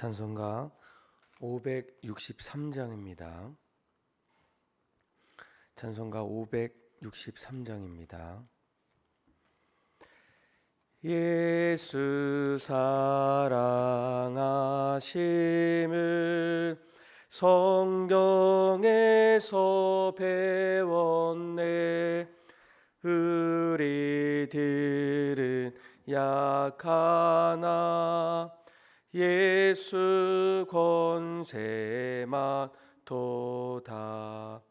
찬송가 563장입니다. 찬송가 563장입니다. 예수 사랑하심을 성경에서 배웠네. 우리들은 약하나 예수 권세만 도다.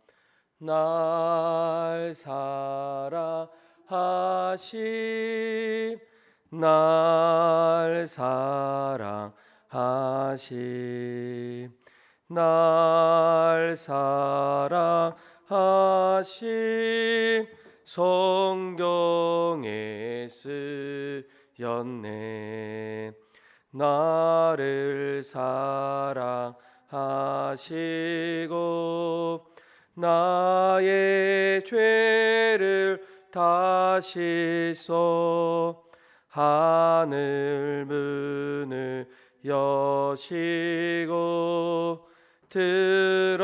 날 사랑하심 날 사랑하심 날 사랑하심 성경에 쓰였네. 나를 사랑하시고 나의 죄를 다 씻어 하늘 문을 여시고 들어가게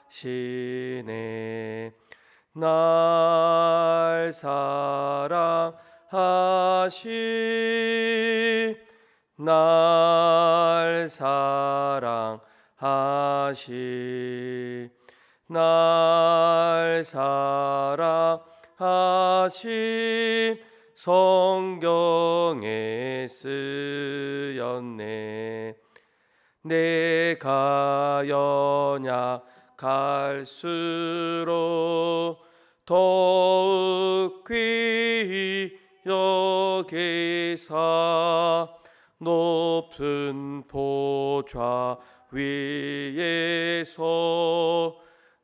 하시네. 날 사랑하시 날 사랑하시 날 사랑하시 성경에 쓰였네. 내가 연약할수록 더욱 귀히 여기사 높은 보좌 위에서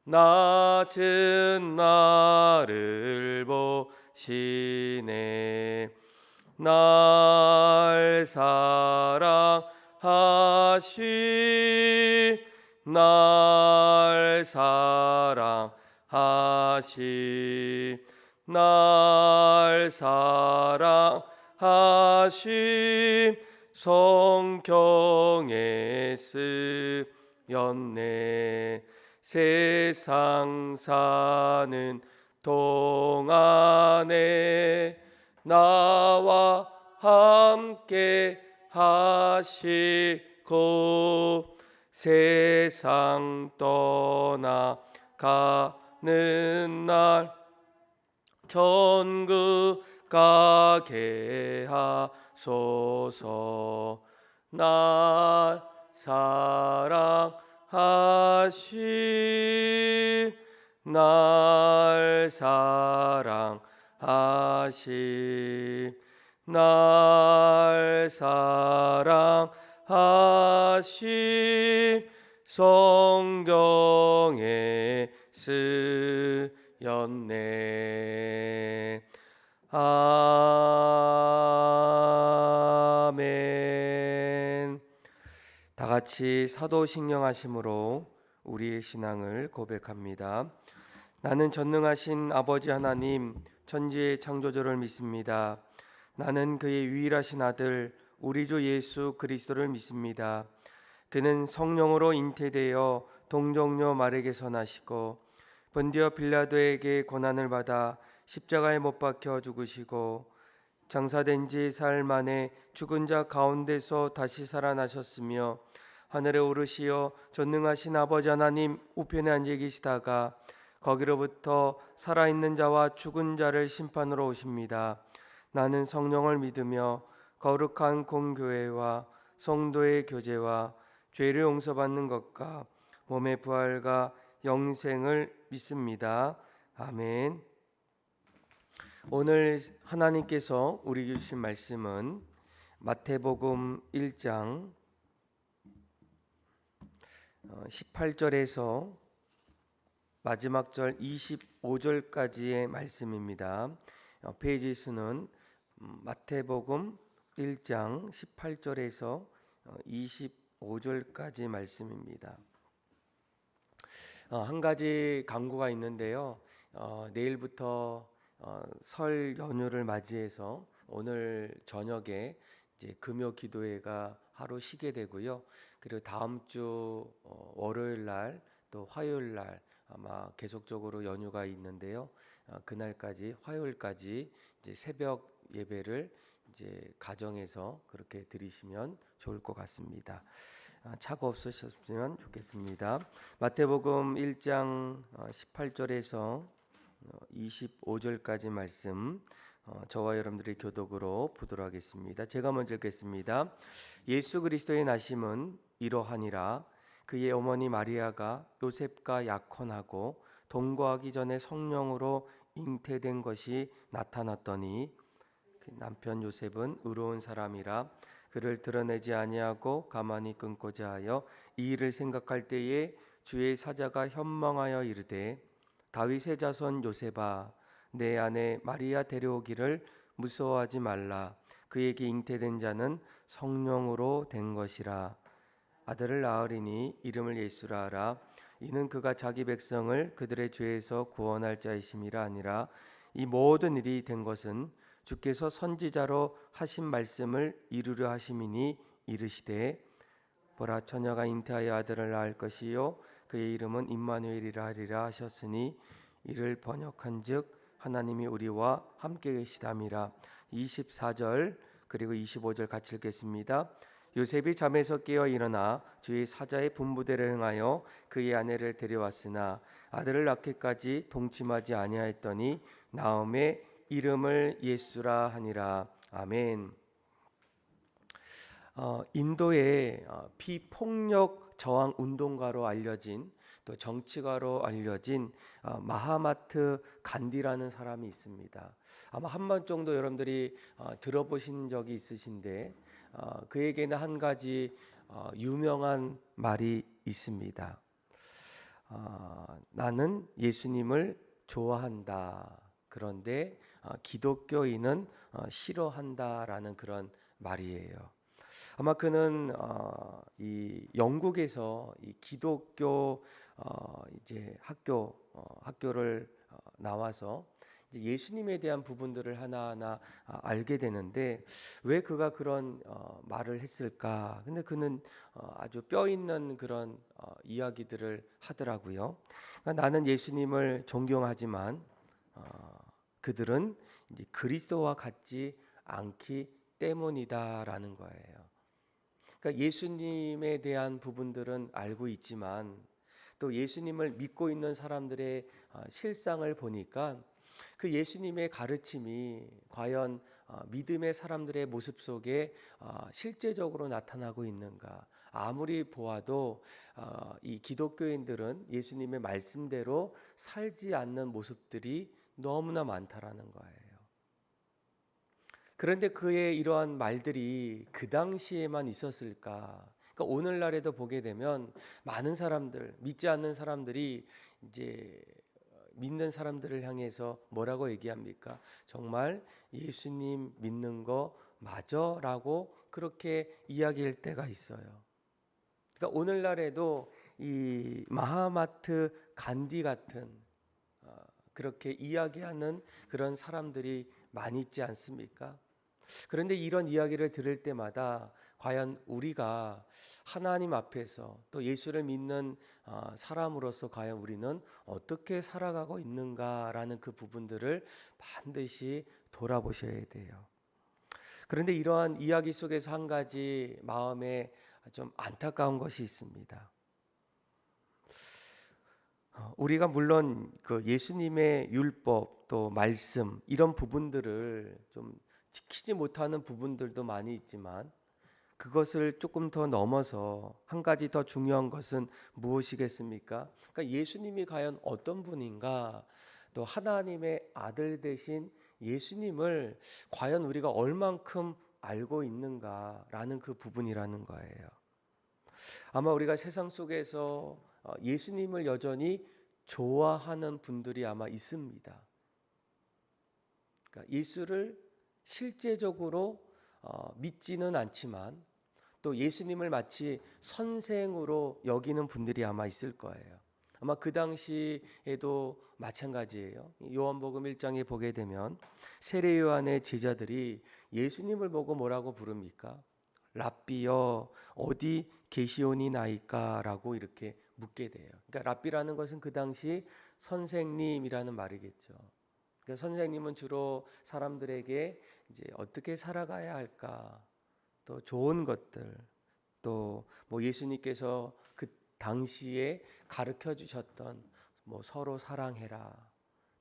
낮은 나를 보시네. 날 사랑하시 날 사랑하시 날 사랑하시 성경에 쓰였네. 세상 사는 동안에 나와 함께 하시고 세상 떠나가는 날 천국 가게 하소서. 날 사랑하시 날 사랑하시 날 사랑하시 성경에 쓰였네. 아멘. 다 같이 사도신령하심으로 우리의 신앙을 고백합니다. 나는 전능하신 아버지 하나님 천지의 창조주를 믿습니다. 나는 그의 유일하신 아들 우리 주 예수 그리스도를 믿습니다. 그는 성령으로 잉태되어 동정녀 마리에게서 나시고 본디오 빌라도에게 고난을 받아 십자가에 못 박혀 죽으시고 장사된 지 사흘 만에 죽은 자 가운데서 다시 살아나셨으며 하늘에 오르시어 전능하신 아버지 하나님 우편에 앉아 계시다가 거기로부터 살아있는 자와 죽은 자를 심판으로 오십니다. 나는 성령을 믿으며 거룩한 공교회와 성도의 교제와 죄를 용서받는 것과 몸의 부활과 영생을 믿습니다. 아멘. 오늘 하나님께서 우리 주신 말씀은 마태복음 1장 18절에서 마지막 절 25절까지의 말씀입니다. 페이지 수는 마태복음 1장 18절에서 25절까지 말씀입니다. 한 가지 강구가 있는데요. 내일부터 설 연휴를 맞이해서 오늘 저녁에 이제 금요 기도회가 하루 쉬게 되고요. 그리고 다음 주 월요일 날 또 화요일 날 아마 계속적으로 연휴가 있는데요. 그날까지 화요일까지 이제 새벽 예배를 이제 가정에서 그렇게 드리시면 좋을 것 같습니다. 차가 없으셨으면 좋겠습니다. 마태복음 1장 18절에서 25절까지 말씀 저와 여러분들의 교독으로 보도록 하겠습니다. 제가 먼저 읽겠습니다. 예수 그리스도의 나심은 이러하니라. 그의 어머니 마리아가 요셉과 약혼하고 동거하기 전에 성령으로 잉태된 것이 나타났더니 그 남편 요셉은 의로운 사람이라 그를 드러내지 아니하고 가만히 끊고자 하여 이 일을 생각할 때에 주의 사자가 현망하여 이르되 다윗의 자손 요셉아 내 아내 마리아 데려오기를 무서워하지 말라. 그에게 잉태된 자는 성령으로 된 것이라. 아들을 낳으리니 이름을 예수라 하라. 이는 그가 자기 백성을 그들의 죄에서 구원할 자이심이라 아니라. 이 모든 일이 된 것은 주께서 선지자로 하신 말씀을 이루려 하심이니 이르시되 보라 처녀가 잉태하여 아들을 낳을 것이요 그의 이름은 임마누엘이라 하리라 하셨으니 이를 번역한즉 하나님이 우리와 함께 계시담이라. 24절 그리고 25절 같이 읽겠습니다. 요셉이 잠에서 깨어 일어나 주의 사자의 분부대로 행하여 그의 아내를 데려왔으나 아들을 낳기까지 동침하지 아니하였더니 나음의 이름을 예수라 하니라. 아멘. 인도의 비폭력 저항 운동가로 알려진 또 정치가로 알려진 마하마트 간디라는 사람이 있습니다. 아마 한 번 정도 여러분들이 들어보신 적이 있으신데 그에게는 한 가지 유명한 말이 있습니다. 나는 예수님을 좋아한다. 그런데 기독교인은 싫어한다라는 그런 말이에요. 아마 그는 이 영국에서 이 기독교 이제 학교를 나와서 이제 예수님에 대한 부분들을 하나하나 알게 되는데 왜 그가 그런 말을 했을까? 근데 그는 아주 뼈 있는 그런 이야기들을 하더라고요. 그러니까 나는 예수님을 존경하지만 그들은 이제 그리스도와 같지 않기 때문이다라는 거예요. 그러니까 예수님에 대한 부분들은 알고 있지만 또 예수님을 믿고 있는 사람들의 실상을 보니까 그 예수님의 가르침이 과연 믿음의 사람들의 모습 속에 실제적으로 나타나고 있는가? 아무리 보아도 이 기독교인들은 예수님의 말씀대로 살지 않는 모습들이 너무나 많다라는 거예요. 그런데 그의 이러한 말들이 그 당시에만 있었을까? 그러니까 오늘날에도 보게 되면 많은 사람들, 믿지 않는 사람들이 이제 믿는 사람들을 향해서 뭐라고 얘기합니까? 정말 예수님 믿는 거 맞아라고 그렇게 이야기할 때가 있어요. 그러니까 오늘날에도 이 마하마트 간디 같은 그렇게 이야기하는 그런 사람들이 많이 있지 않습니까? 그런데 이런 이야기를 들을 때마다 과연 우리가 하나님 앞에서 또 예수를 믿는 사람으로서 과연 우리는 어떻게 살아가고 있는가라는 그 부분들을 반드시 돌아보셔야 돼요. 그런데 이러한 이야기 속에서 한 가지 마음에 좀 안타까운 것이 있습니다. 우리가 물론 그 예수님의 율법 또 말씀 이런 부분들을 좀 지키지 못하는 부분들도 많이 있지만 그것을 조금 더 넘어서 한 가지 더 중요한 것은 무엇이겠습니까? 그러니까 예수님이 과연 어떤 분인가, 또 하나님의 아들 되신 예수님을 과연 우리가 얼만큼 알고 있는가라는 그 부분이라는 거예요. 아마 우리가 세상 속에서 예수님을 여전히 좋아하는 분들이 아마 있습니다. 그러니까 예수를 실제적으로 믿지는 않지만 또 예수님을 마치 선생으로 여기는 분들이 아마 있을 거예요. 아마 그 당시에도 마찬가지예요. 요한복음 1장에 보게 되면 세례 요한의 제자들이 예수님을 보고 뭐라고 부릅니까? 랍비여 어디 계시오니나이까라고 이렇게 묻게 돼요. 그러니까 랍비라는 것은 그 당시 선생님이라는 말이겠죠. 그러니까 선생님은 주로 사람들에게 이제 어떻게 살아가야 할까, 또 좋은 것들, 또 뭐 예수님께서 그 당시에 가르쳐 주셨던 뭐 서로 사랑해라,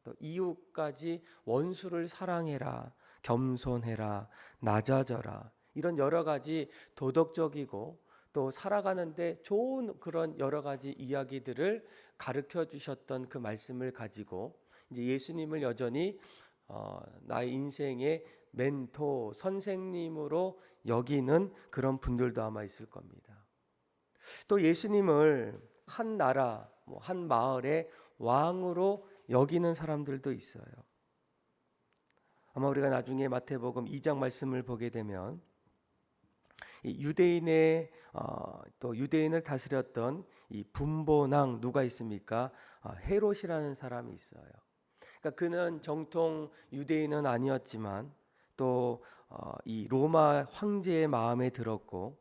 또 이웃까지 원수를 사랑해라, 겸손해라, 낮아져라, 이런 여러 가지 도덕적이고 또 살아가는데 좋은 그런 여러 가지 이야기들을 가르쳐 주셨던 그 말씀을 가지고 이제 예수님을 여전히 나의 인생의 멘토, 선생님으로 여기는 그런 분들도 아마 있을 겁니다. 또 예수님을 한 나라, 한 마을의 왕으로 여기는 사람들도 있어요. 아마 우리가 나중에 마태복음 2장 말씀을 보게 되면 이 유대인의 또 유대인을 다스렸던 이 분보왕 누가 있습니까? 헤롯이라는 사람이 있어요. 그러니까 그는 정통 유대인은 아니었지만 또 이 로마 황제의 마음에 들었고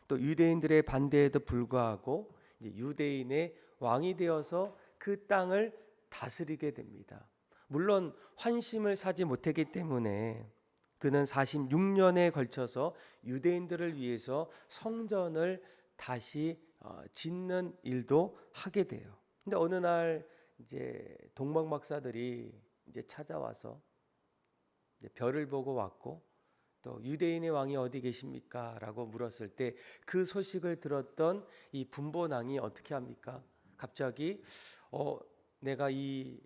또 유대인들의 반대에도 불구하고 이제 유대인의 왕이 되어서 그 땅을 다스리게 됩니다. 물론 환심을 사지 못했기 때문에 그는 46년에 걸쳐서 유대인들을 위해서 성전을 다시 짓는 일도 하게 돼요. 근데 어느 날 이제 동방 박사들이 이제 찾아와서 이제 별을 보고 왔고 또 유대인의 왕이 어디 계십니까? 라고 물었을 때 그 소식을 들었던 이 분보왕이 어떻게 합니까? 갑자기 내가 이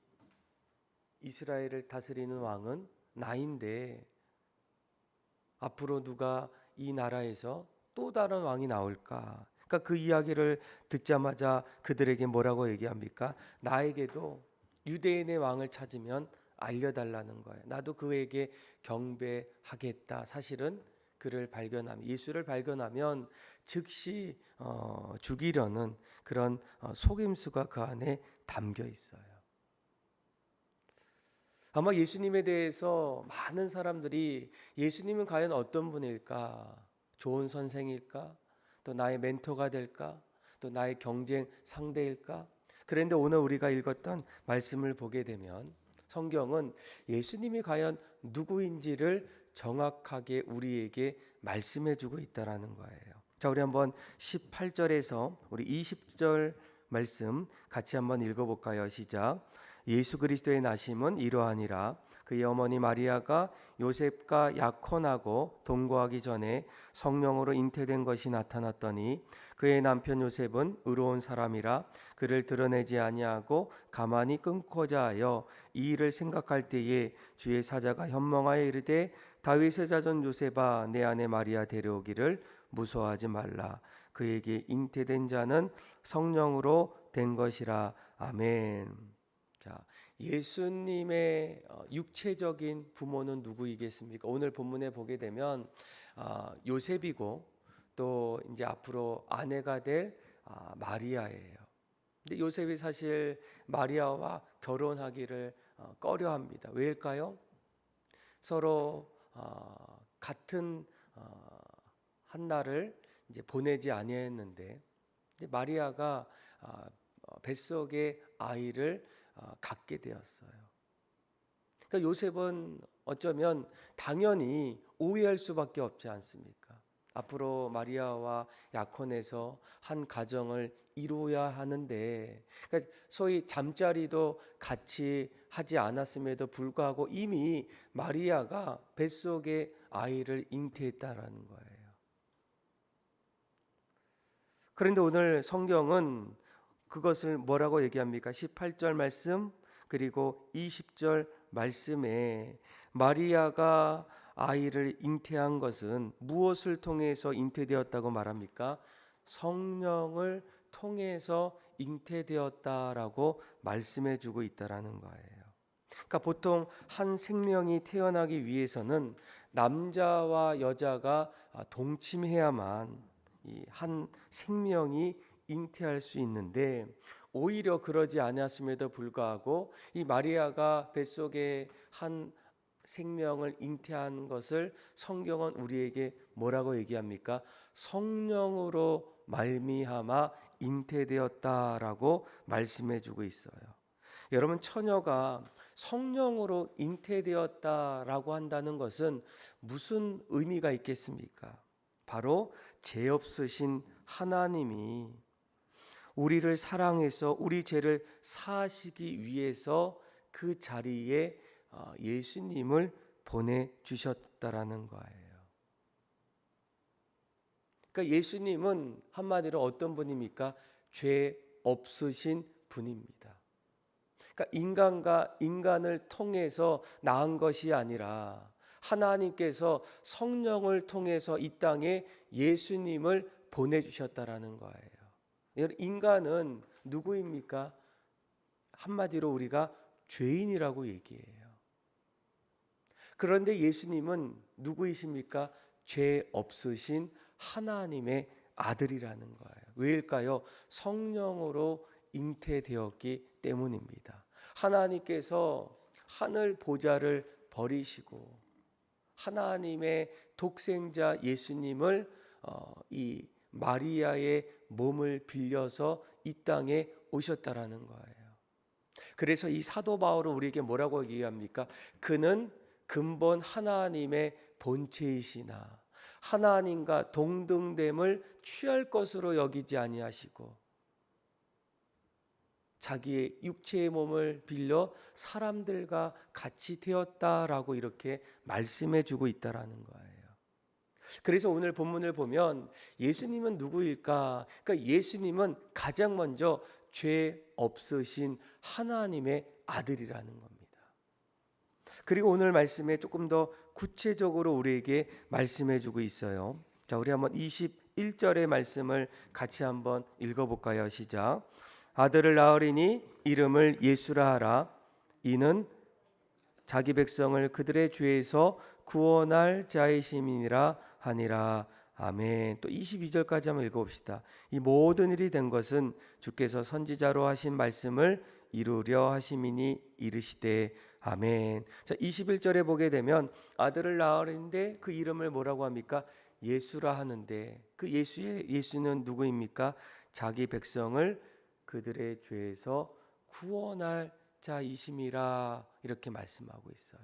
이스라엘을 다스리는 왕은 나인데 앞으로 누가 이 나라에서 또 다른 왕이 나올까? 그러니까 그 이야기를 듣자마자 그들에게 뭐라고 얘기합니까? 나에게도 유대인의 왕을 찾으면 알려달라는 거예요. 나도 그에게 경배하겠다. 사실은 그를 발견하면, 예수를 발견하면 즉시 죽이려는 그런 속임수가 그 안에 담겨 있어요. 아마 예수님에 대해서 많은 사람들이 예수님은 과연 어떤 분일까? 좋은 선생일까? 또 나의 멘토가 될까? 또 나의 경쟁 상대일까? 그런데 오늘 우리가 읽었던 말씀을 보게 되면 성경은 예수님이 과연 누구인지를 정확하게 우리에게 말씀해 주고 있다라는 거예요. 자, 우리 한번 18절에서 우리 20절 말씀 같이 한번 읽어볼까요? 시작. 예수 그리스도의 나심은 이러하니라. 그의 어머니 마리아가 요셉과 약혼하고 동거하기 전에 성령으로 잉태된 것이 나타났더니 그의 남편 요셉은 의로운 사람이라 그를 드러내지 아니하고 가만히 끊고자 하여 이 일을 생각할 때에 주의 사자가 현몽하여 이르되 다윗의 자손 요셉아 내 아내 마리아 데려오기를 무서워하지 말라. 그에게 잉태된 자는 성령으로 된 것이라. 아멘. 자, 예수님의 육체적인 부모는 누구이겠습니까? 오늘 본문에 보게 되면 요셉이고 또 이제 앞으로 아내가 될 마리아예요. 근데 요셉이 사실 마리아와 결혼하기를 꺼려합니다. 왜일까요? 서로 같은 한 날을 이제 보내지 아니했는데 마리아가 뱃속에 아이를 갖게 되었어요. 그러니까 요셉은 어쩌면 당연히 오해할 수밖에 없지 않습니까? 앞으로 마리아와 약혼해서 한 가정을 이루어야 하는데, 그러니까 소위 잠자리도 같이 하지 않았음에도 불구하고 이미 마리아가 뱃속에 아이를 잉태했다라는 거예요. 그런데 오늘 성경은 그것을 뭐라고 얘기합니까? 18절 말씀 그리고 20절 말씀에 마리아가 아이를 잉태한 것은 무엇을 통해서 잉태되었다고 말합니까? 성령을 통해서 잉태되었다라고 말씀해 주고 있다라는 거예요. 그러니까 보통 한 생명이 태어나기 위해서는 남자와 여자가 동침해야만 이 한 생명이 잉태할 수 있는데 오히려 그러지 않았음에도 불구하고 이 마리아가 뱃속에 한 생명을 잉태한 것을 성경은 우리에게 뭐라고 얘기합니까? 성령으로 말미암아 잉태되었다라고 말씀해 주고 있어요. 여러분, 처녀가 성령으로 잉태되었다라고 한다는 것은 무슨 의미가 있겠습니까? 바로 죄 없으신 하나님이 우리를 사랑해서 우리 죄를 사하시기 위해서 그 자리에 예수님을 보내주셨다라는 거예요. 그러니까 예수님은 한마디로 어떤 분입니까? 죄 없으신 분입니다. 그러니까 인간과 인간을 통해서 낳은 것이 아니라 하나님께서 성령을 통해서 이 땅에 예수님을 보내주셨다라는 거예요. 인간은 누구입니까? 한마디로 우리가 죄인이라고 얘기해요. 그런데 예수님은 누구이십니까? 죄 없으신 하나님의 아들이라는 거예요. 왜일까요? 성령으로 잉태되었기 때문입니다. 하나님께서 하늘 보좌를 버리시고 하나님의 독생자 예수님을 이 마리아의 몸을 빌려서 이 땅에 오셨다라는 거예요. 그래서 이 사도 바울은 우리에게 뭐라고 얘기합니까? 그는 근본 하나님의 본체이시나 하나님과 동등됨을 취할 것으로 여기지 아니하시고 자기의 육체의 몸을 빌려 사람들과 같이 되었다라고 이렇게 말씀해 주고 있다라는 거예요. 그래서 오늘 본문을 보면 예수님은 누구일까? 그러니까 예수님은 가장 먼저 죄 없으신 하나님의 아들이라는 겁니다. 그리고 오늘 말씀에 조금 더 구체적으로 우리에게 말씀해 주고 있어요. 자, 우리 한번 21절의 말씀을 같이 한번 읽어볼까요? 시작. 아들을 낳으리니 이름을 예수라 하라. 이는 자기 백성을 그들의 죄에서 구원할 자이심이니라 하니라. 아멘. 또 22절까지 한번 읽어봅시다. 이 모든 일이 된 것은 주께서 선지자로 하신 말씀을 이루려 하심이니 이르시되 아멘. 자, 21절에 보게 되면 아들을 낳으리는데 그 이름을 뭐라고 합니까? 예수라 하는데 그 예수는 누구입니까? 자기 백성을 그들의 죄에서 구원할 자이심이라 이렇게 말씀하고 있어요.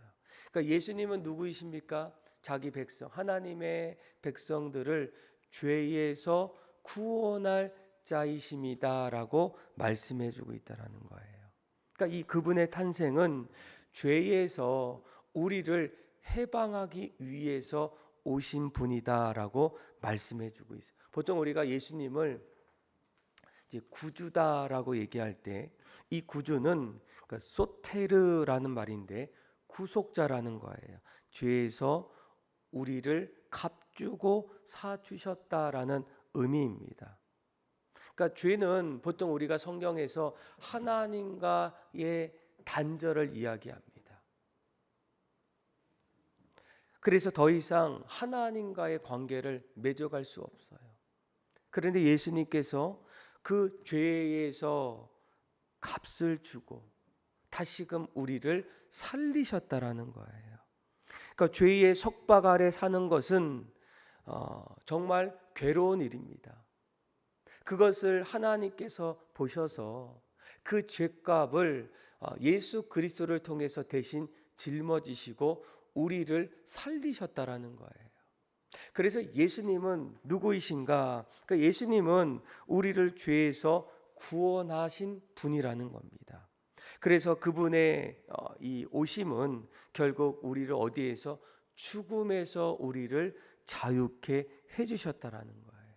그러니까 예수님은 누구이십니까? 자기 백성, 하나님의 백성들을 죄에서 구원할 자이심이다라고 말씀해주고 있다라는 거예요. 그러니까 이 그분의 탄생은 죄에서 우리를 해방하기 위해서 오신 분이다라고 말씀해주고 있어요. 보통 우리가 예수님을 이제 구주다라고 얘기할 때 이 구주는 그러니까 소테르라는 말인데 구속자라는 거예요. 죄에서 우리를 값주고 사주셨다라는 의미입니다. 그러니까 죄는 보통 우리가 성경에서 하나님과의 단절을 이야기합니다. 그래서 더 이상 하나님과의 관계를 맺어갈 수 없어요. 그런데 예수님께서 그 죄에서 값을 주고 다시금 우리를 살리셨다라는 거예요. 그러니까 죄의 속박 아래 사는 것은 정말 괴로운 일입니다. 그것을 하나님께서 보셔서 그 죄값을 예수 그리스도를 통해서 대신 짊어지시고 우리를 살리셨다라는 거예요. 그래서 예수님은 누구이신가? 그러니까 예수님은 우리를 죄에서 구원하신 분이라는 겁니다. 그래서 그분의 이 오심은 결국 우리를 어디에서 죽음에서 우리를 자유케 해주셨다라는 거예요.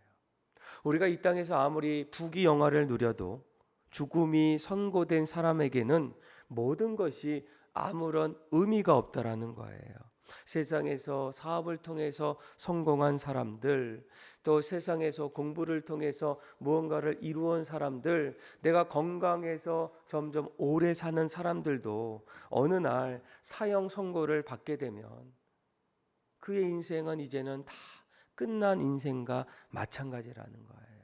우리가 이 땅에서 아무리 부귀영화를 누려도 죽음이 선고된 사람에게는 모든 것이 아무런 의미가 없다라는 거예요. 세상에서 사업을 통해서 성공한 사람들, 또 세상에서 공부를 통해서 무언가를 이루은 사람들, 내가 건강해서 점점 오래 사는 사람들도 어느 날 사형 선고를 받게 되면 그의 인생은 이제는 다 끝난 인생과 마찬가지라는 거예요.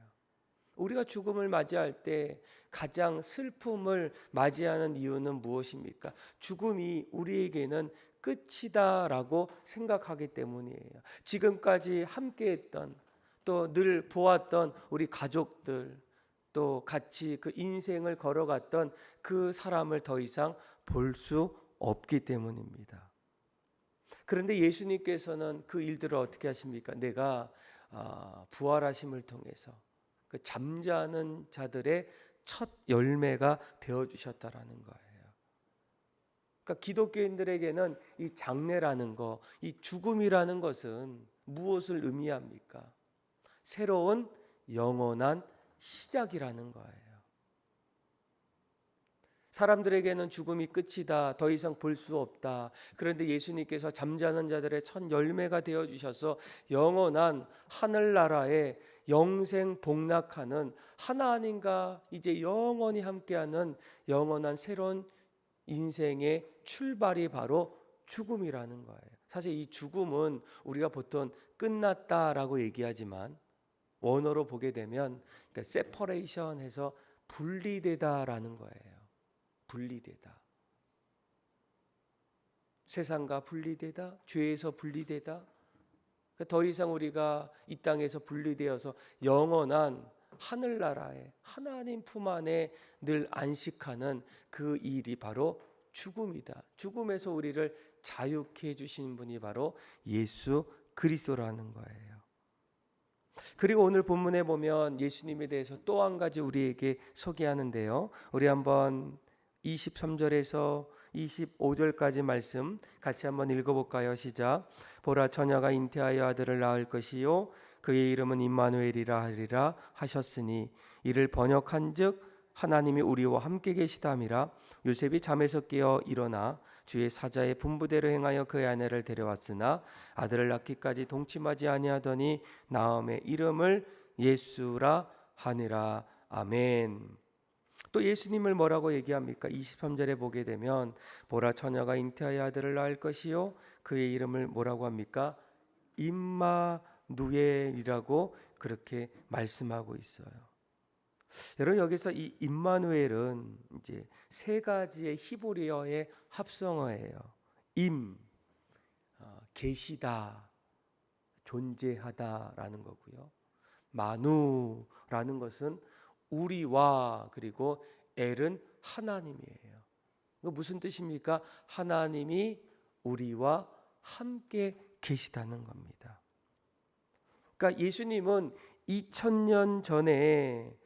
우리가 죽음을 맞이할 때 가장 슬픔을 맞이하는 이유는 무엇입니까? 죽음이 우리에게는 끝이다라고 생각하기 때문이에요. 지금까지 함께했던, 또 늘 보았던 우리 가족들, 또 같이 그 인생을 걸어갔던 그 사람을 더 이상 볼 수 없기 때문입니다. 그런데 예수님께서는 그 일들을 어떻게 하십니까? 내가 부활하심을 통해서 그 잠자는 자들의 첫 열매가 되어 주셨다라는 거예요. 그러니까 기독교인들에게는 이 장례라는 거, 이 죽음이라는 것은 무엇을 의미합니까? 새로운 영원한 시작이라는 거예요. 사람들에게는 죽음이 끝이다, 더 이상 볼 수 없다. 그런데 예수님께서 잠자는 자들의 첫 열매가 되어 주셔서 영원한 하늘나라에 영생 복락하는, 하나님과 이제 영원히 함께하는 영원한 새로운 인생의 출발이 바로 죽음이라는 거예요. 사실 이 죽음은 우리가 보통 끝났다라고 얘기하지만 원어로 보게 되면 그러니까 separation해서 분리되다라는 거예요. 분리되다. 세상과 분리되다, 죄에서 분리되다. 더 이상 우리가 이 땅에서 분리되어서 영원한 하늘나라에 하나님 품 안에 늘 안식하는 그 일이 바로 죽음이다. 죽음에서 우리를 자유케 해주신 분이 바로 예수 그리스도라는 거예요. 그리고 오늘 본문에 보면 예수님에 대해서 또 한 가지 우리에게 소개하는데요. 우리 한번 23절에서 25절까지 말씀 같이 한번 읽어볼까요? 시작. 보라, 처녀가 잉태하여 아들을 낳을 것이요 그의 이름은 임마누엘이라 하리라 하셨으니 이를 번역한즉 하나님이 우리와 함께 계시다미라. 요셉이 잠에서 깨어 일어나 주의 사자의 분부대로 행하여 그의 아내를 데려왔으나 아들을 낳기까지 동침하지 아니하더니 나음의 이름을 예수라 하니라. 아멘. 또 예수님을 뭐라고 얘기합니까? 23절에 보게 되면 보라, 처녀가 잉태하여 아들을 낳을 것이요 그의 이름을 뭐라고 합니까? 임마누엘이라고 그렇게 말씀하고 있어요. 여러분, 여기서 이 임마누엘은 이제 세 가지의 히브리어의 합성어예요. 계시다, 존재하다라는 거고요. 마누라는 것은 우리와, 그리고 엘은 하나님이에요. 이거 무슨 뜻입니까? 하나님이 우리와 함께 계시다는 겁니다. 그러니까 예수님은 2000년 전에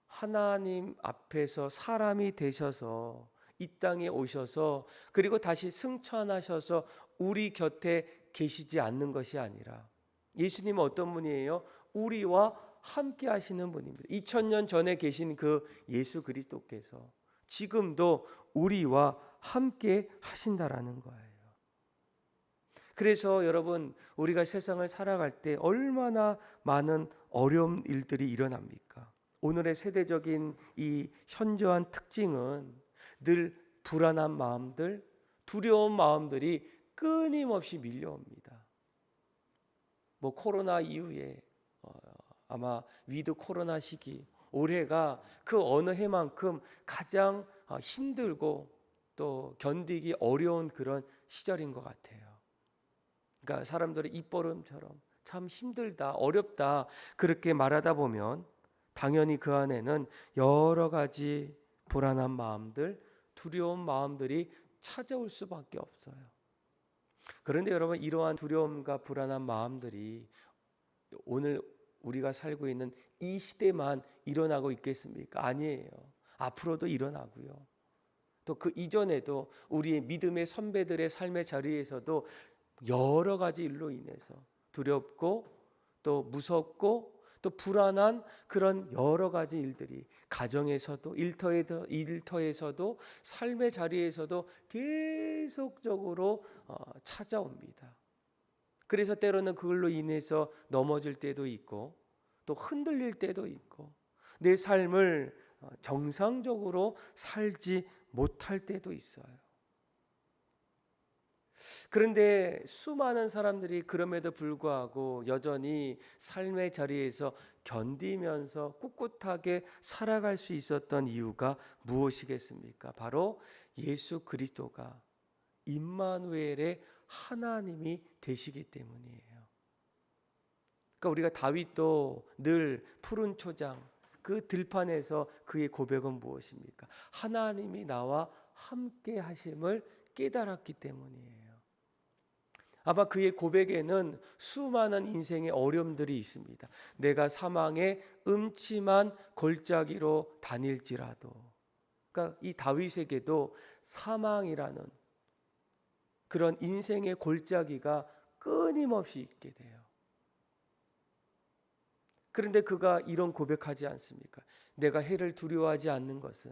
하나님 앞에서 사람이 되셔서 이 땅에 오셔서 그리고 다시 승천하셔서 우리 곁에 계시지 않는 것이 아니라 예수님은 어떤 분이에요? 우리와 함께 하시는 분입니다. 2000년 전에 계신 그 예수 그리스도께서 지금도 우리와 함께 하신다라는 거예요. 그래서 여러분, 우리가 세상을 살아갈 때 얼마나 많은 어려운 일들이 일어납니까? 오늘의 세대적인 이 현저한 특징은 늘 불안한 마음들, 두려운 마음들이 끊임없이 밀려옵니다. 뭐 코로나 이후에 아마 위드 코로나 시기, 올해가 그 어느 해만큼 가장 힘들고 또 견디기 어려운 그런 시절인 것 같아요. 그러니까 사람들의 입버릇처럼 참 힘들다, 어렵다 그렇게 말하다 보면 당연히 그 안에는 여러 가지 불안한 마음들, 두려운 마음들이 찾아올 수밖에 없어요. 그런데 여러분, 이러한 두려움과 불안한 마음들이 오늘 우리가 살고 있는 이 시대만 일어나고 있겠습니까? 아니에요. 앞으로도 일어나고요. 또 그 이전에도 우리의 믿음의 선배들의 삶의 자리에서도 여러 가지 일로 인해서 두렵고 또 무섭고 또 불안한 그런 여러 가지 일들이 가정에서도 일터에서도 삶의 자리에서도 계속적으로 찾아옵니다. 그래서 때로는 그걸로 인해서 넘어질 때도 있고 또 흔들릴 때도 있고 내 삶을 정상적으로 살지 못할 때도 있어요. 그런데 수많은 사람들이 그럼에도 불구하고 여전히 삶의 자리에서 견디면서 꿋꿋하게 살아갈 수 있었던 이유가 무엇이겠습니까? 바로 예수 그리스도가 임마누엘의 하나님이 되시기 때문이에요. 그러니까 우리가 다윗도 늘 푸른 초장 그 들판에서 그의 고백은 무엇입니까? 하나님이 나와 함께 하심을 깨달았기 때문이에요. 아마 그의 고백에는 수많은 인생의 어려움들이 있습니다. 내가 사망의 음침한 골짜기로 다닐지라도, 그러니까 이 다윗에게도 사망이라는 그런 인생의 골짜기가 끊임없이 있게 돼요. 그런데 그가 이런 고백하지 않습니까? 내가 해를 두려워하지 않는 것은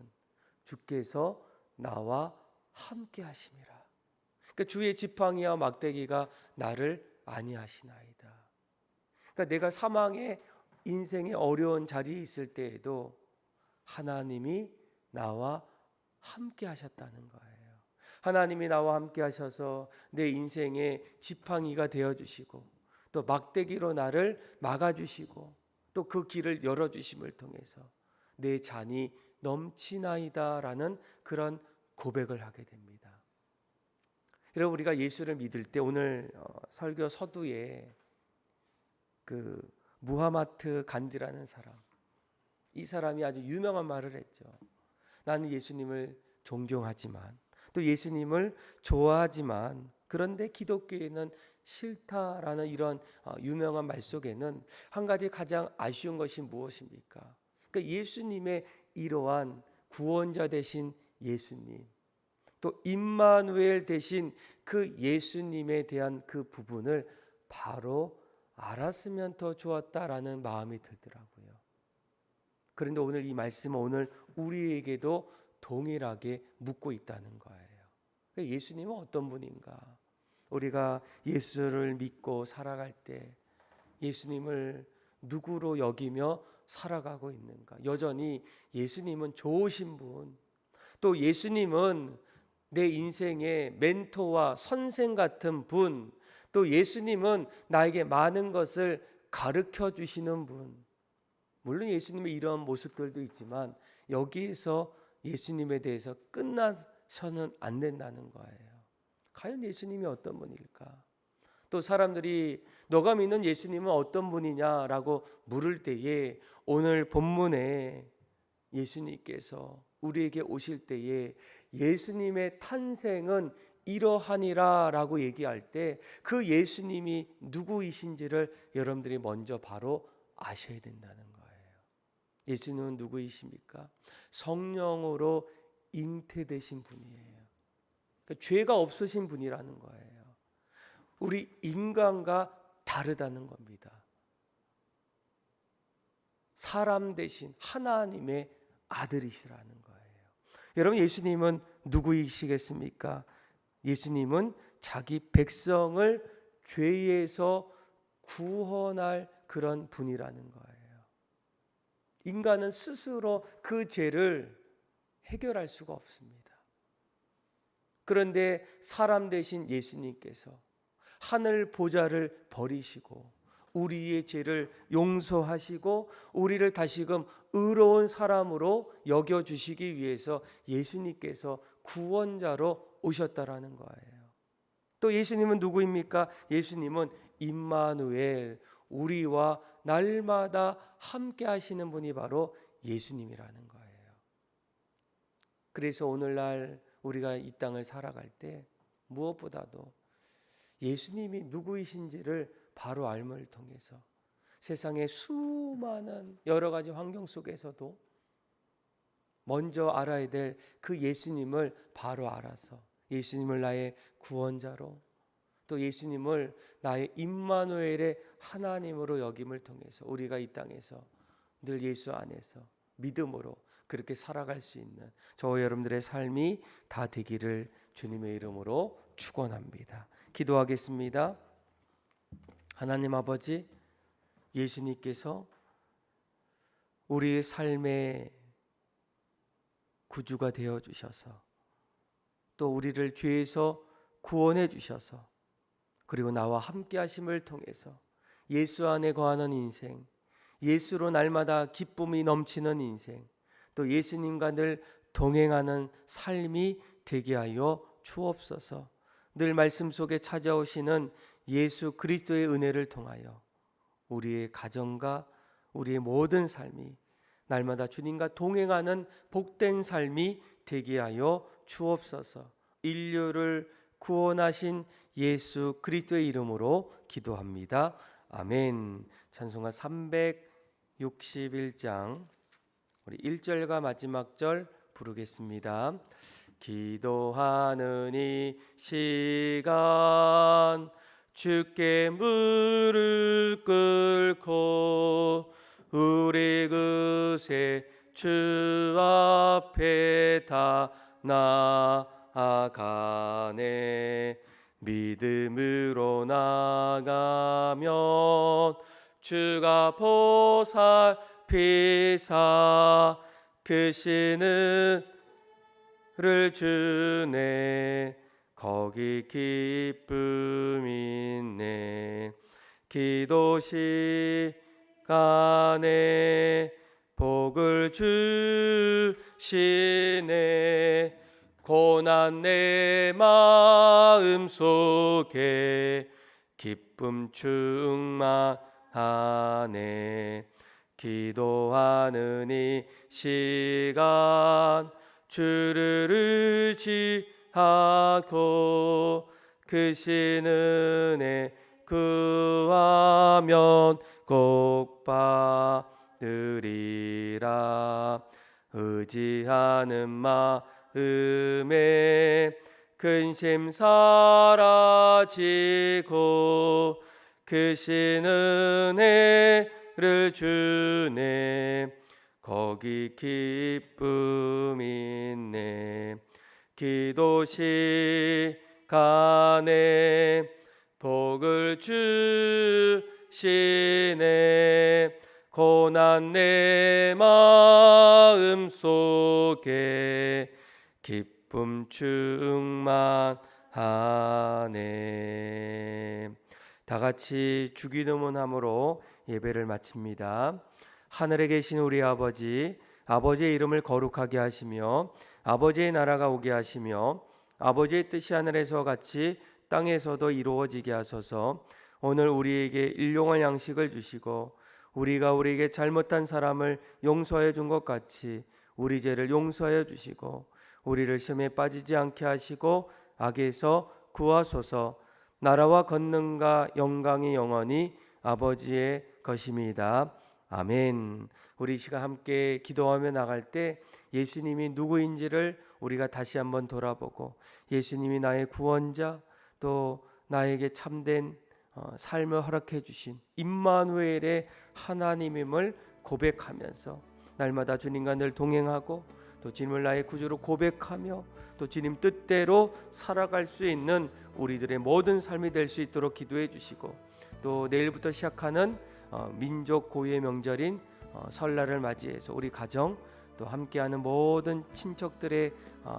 주께서 나와 함께 하심이라. 그러니까 주의 지팡이와 막대기가 나를 안위하시나이다. 그러니까 내가 사망의 인생의 어려운 자리에 있을 때에도 하나님이 나와 함께 하셨다는 거예요. 하나님이 나와 함께 하셔서 내 인생의 지팡이가 되어주시고 또 막대기로 나를 막아주시고 또 그 길을 열어주심을 통해서 내 잔이 넘치나이다라는 그런 고백을 하게 됩니다. 여러분, 우리가 예수를 믿을 때 오늘 설교 서두에 그 무하마트 간디라는 사람, 이 사람이 아주 유명한 말을 했죠. 나는 예수님을 존경하지만 또 예수님을 좋아하지만 그런데 기독교에는 싫다라는 이런 유명한 말 속에는 한 가지 가장 아쉬운 것이 무엇입니까? 그러니까 예수님의 이러한 구원자 되신 예수님, 또 임마누엘 되신 그 예수님에 대한 그 부분을 바로 알았으면 더 좋았다라는 마음이 들더라고요. 그런데 오늘 이 말씀은 오늘 우리에게도 동일하게 묻고 있다는 거예요. 예수님은 어떤 분인가? 우리가 예수를 믿고 살아갈 때 예수님을 누구로 여기며 살아가고 있는가? 여전히 예수님은 좋으신 분, 또 예수님은 내 인생의 멘토와 선생 같은 분, 또 예수님은 나에게 많은 것을 가르쳐 주시는 분. 물론 예수님의 이런 모습들도 있지만 여기에서 예수님에 대해서 끝나서는 안 된다는 거예요. 과연 예수님이 어떤 분일까? 또 사람들이 너가 믿는 예수님은 어떤 분이냐라고 물을 때에 오늘 본문에 예수님께서 우리에게 오실 때에 예수님의 탄생은 이러하니라 라고 얘기할 때 그 예수님이 누구이신지를 여러분들이 먼저 바로 아셔야 된다는 거예요. 예수님은 누구이십니까? 성령으로 잉태되신 분이에요. 그러니까 죄가 없으신 분이라는 거예요. 우리 인간과 다르다는 겁니다. 사람 대신 하나님의 아들이시라는 거예요. 여러분, 예수님은 누구이시겠습니까? 예수님은 자기 백성을 죄에서 구원할 그런 분이라는 거예요. 인간은 스스로 그 죄를 해결할 수가 없습니다. 그런데 사람 대신 예수님께서 하늘 보좌를 버리시고 우리의 죄를 용서하시고 우리를 다시금 의로운 사람으로 여겨주시기 위해서 예수님께서 구원자로 오셨다라는 거예요. 또 예수님은 누구입니까? 예수님은 임마누엘, 우리와 날마다 함께 하시는 분이 바로 예수님이라는 거예요. 그래서 오늘날 우리가 이 땅을 살아갈 때 무엇보다도 예수님이 누구이신지를 바로 알므를 통해서 세상의 수많은 여러 가지 환경 속에서도 먼저 알아야 될 그 예수님을 바로 알아서 예수님을 나의 구원자로 또 예수님을 나의 임마누엘의 하나님으로 여김을 통해서 우리가 이 땅에서 늘 예수 안에서 믿음으로 그렇게 살아갈 수 있는 저와 여러분들의 삶이 다 되기를 주님의 이름으로 축원합니다. 기도하겠습니다. 하나님 아버지, 예수님께서 우리의 삶의 구주가 되어 주셔서 또 우리를 죄에서 구원해 주셔서 그리고 나와 함께 하심을 통해서 예수 안에 거하는 인생, 예수로 날마다 기쁨이 넘치는 인생, 또 예수님과 늘 동행하는 삶이 되게 하여 주옵소서. 늘 말씀 속에 찾아오시는 예수 그리스도의 은혜를 통하여 우리의 가정과 우리의 모든 삶이 날마다 주님과 동행하는 복된 삶이 되게 하여 주옵소서. 인류를 구원하신 예수 그리스도의 이름으로 기도합니다. 아멘. 찬송가 361장 우리 1절과 마지막 절 부르겠습니다. 기도하는 이 시간 주께 무릎 꿇고 우리 그새 주 앞에 다 나아가네. 믿음으로 나가면 주가 보살피사 크신 은혜를 주네. 거기 기쁨 있네. 기도 시간에 복을 주시네. 고난 내 마음 속에 기쁨 충만하네. 기도하는 이 시간 주를 의지하고 크신 은혜 구하면 꼭 받으리라. 의지하는 마음에 근심 사라지고 크신 은혜를 주네. 거기 기쁨 있네. 기도 시간에 복을 주시네. 고난 내 마음 속에 기쁨 충만하네. 다 같이 주기도문함으로 예배를 마칩니다. 하늘에 계신 우리 아버지, 아버지의 이름을 거룩하게 하시며 아버지의 나라가 오게 하시며 아버지의 뜻이 하늘에서 같이 땅에서도 이루어지게 하소서. 오늘 우리에게 일용할 양식을 주시고 우리가 우리에게 잘못한 사람을 용서해 준 것 같이 우리 죄를 용서해 주시고 우리를 시험에 빠지지 않게 하시고 악에서 구하소서. 나라와 권능과 영광이 영원히 아버지의 것입니다. 아멘. 우리 시간 함께 기도하며 나갈 때 예수님이 누구인지를 우리가 다시 한번 돌아보고 예수님이 나의 구원자 또 나에게 참된 삶을 허락해 주신 임마누엘의 하나님임을 고백하면서 날마다 주님과 늘 동행하고 또 주님을 나의 구주로 고백하며 또 주님 뜻대로 살아갈 수 있는 우리들의 모든 삶이 될 수 있도록 기도해 주시고 또 내일부터 시작하는 민족 고유의 명절인 설날을 맞이해서 우리 가정 또 함께하는 모든 친척들의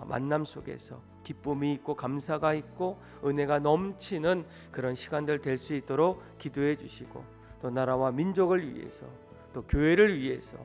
만남 속에서 기쁨이 있고 감사가 있고 은혜가 넘치는 그런 시간들 될 수 있도록 기도해 주시고 또 나라와 민족을 위해서 또 교회를 위해서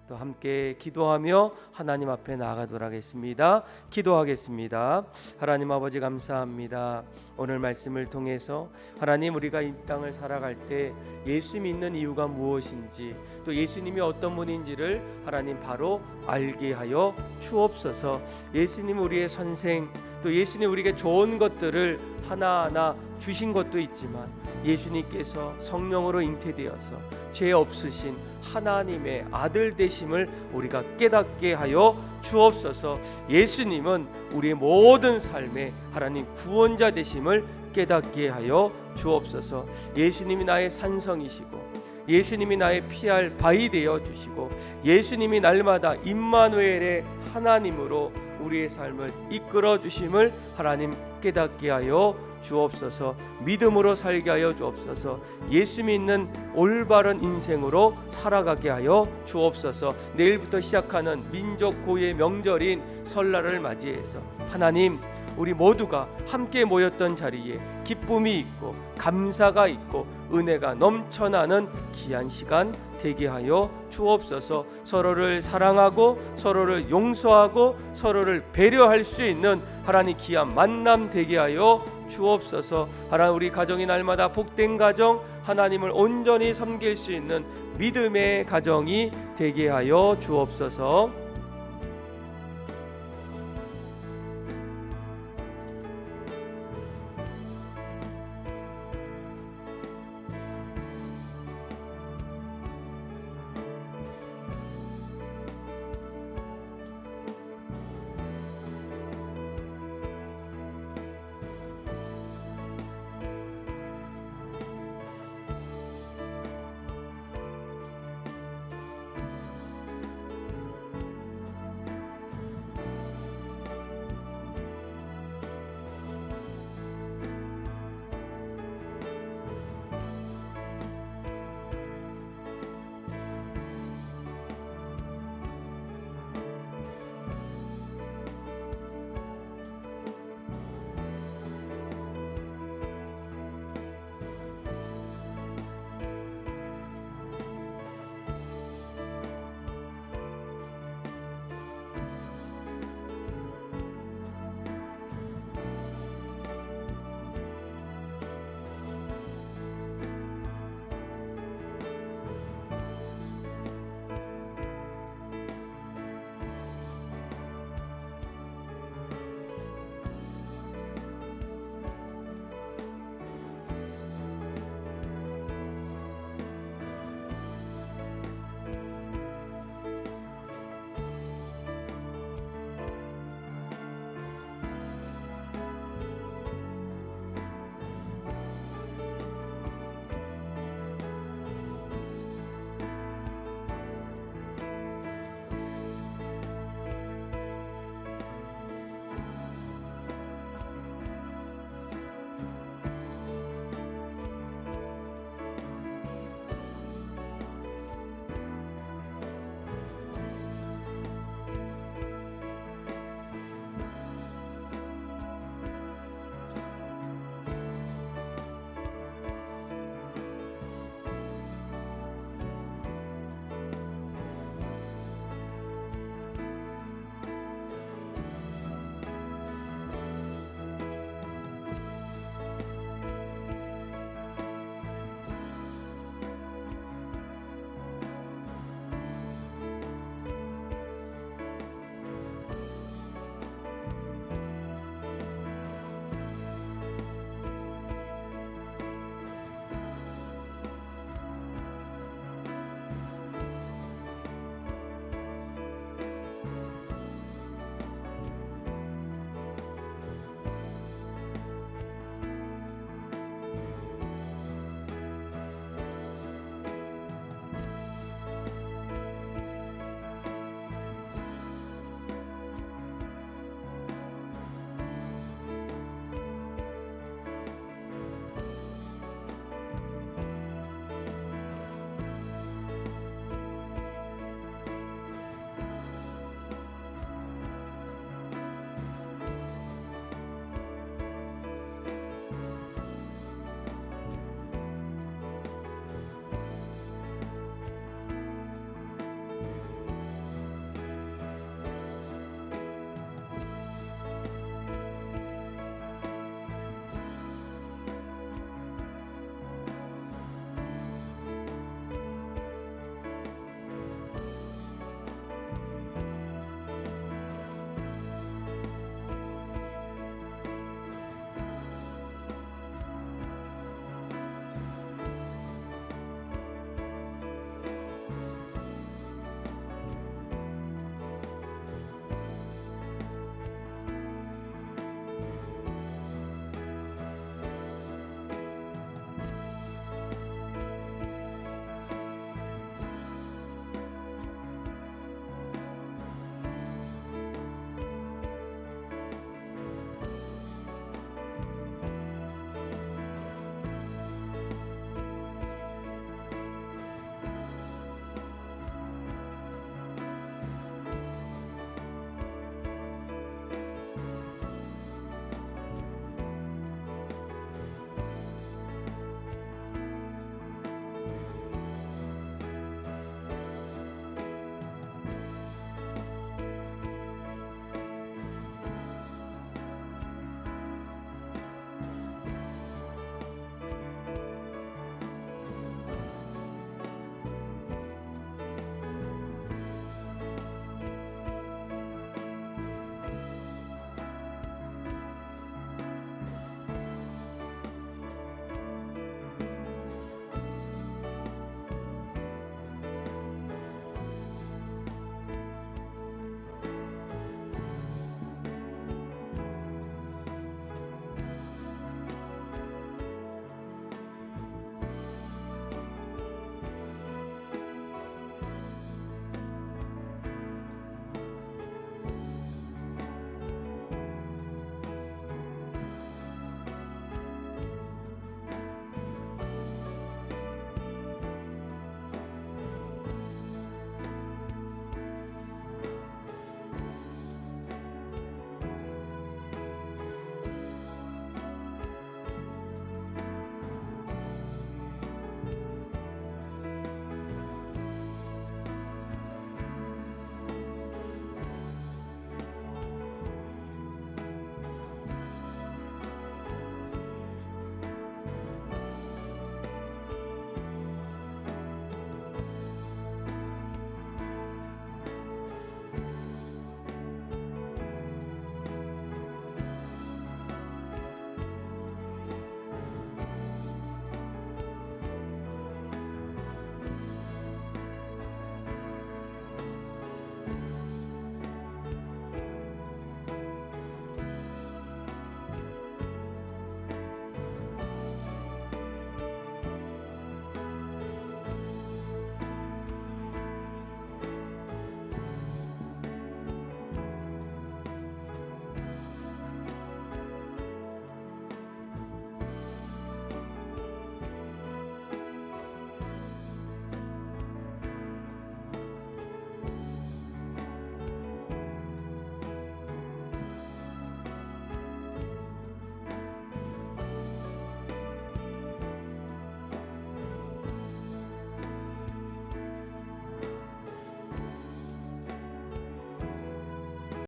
또 함께 기도하며 하나님 앞에 나아가도록 하겠습니다. 기도하겠습니다. 하나님 아버지 감사합니다. 오늘 말씀을 통해서 하나님 우리가 이 땅을 살아갈 때 예수 믿는 이유가 무엇인지 또 예수님이 어떤 분인지를 하나님 바로 알게 하여 주옵소서. 예수님 우리의 선생 또 예수님 우리에게 좋은 것들을 하나하나 주신 것도 있지만 예수님께서 성령으로 잉태되어서 죄 없으신 하나님의 아들 되심을 우리가 깨닫게 하여 주옵소서. 예수님은 우리의 모든 삶에 하나님 구원자 되심을 깨닫게 하여 주옵소서. 예수님이 나의 산성이시고 예수님이 나의 피할 바위 되어 주시고 예수님이 날마다 임마누엘의 하나님으로 우리의 삶을 이끌어 주심을 하나님 깨닫게 하여 주옵소서. 믿음으로 살게 하여 주옵소서. 예수 믿는 올바른 인생으로 살아가게 하여 주옵소서. 내일부터 시작하는 민족 고유의 명절인 설날을 맞이해서 하나님 우리 모두가 함께 모였던 자리에 기쁨이 있고 감사가 있고 은혜가 넘쳐나는 귀한 시간 되게 하여 주옵소서. 서로를 사랑하고 서로를 용서하고 서로를 배려할 수 있는 하나님 귀한 만남 되게 하여 주옵소서. 하나님, 우리 가정이 날마다 복된 가정, 하나님을 온전히 섬길 수 있는 믿음의 가정이 되게 하여 주옵소서.